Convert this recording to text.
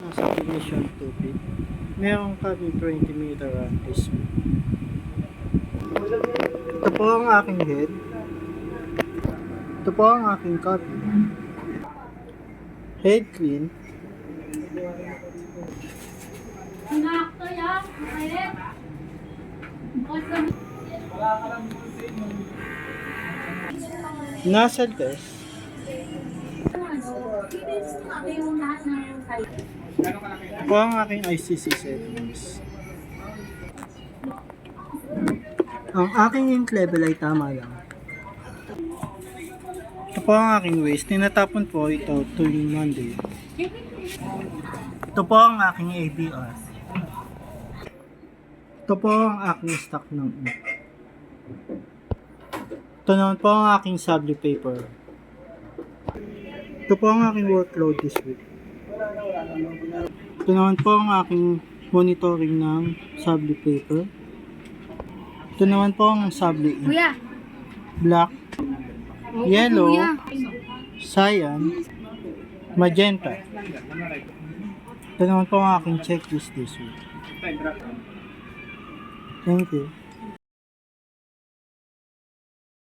Nasa Division 2B. Meron kami 20-meter run this week. Ito po ang aking head. Ito po ang aking copy. Head clean. Nasal test. Ito po ang aking ICC settings. Ang aking ink level ay tama lang. Ito po ang aking waste. Tinatapon po ito tuwing Monday. Ito po ang aking ABR. Ito po ang aking stock ng ink. Ito naman po ang aking subli paper. Ito po ang aking workload this week. Ito naman po ang aking monitoring ng subli paper. Ito naman po ang subli ink. Black, yellow, cyan, magenta. Ito naman po ang aking checklist this week. Thank you.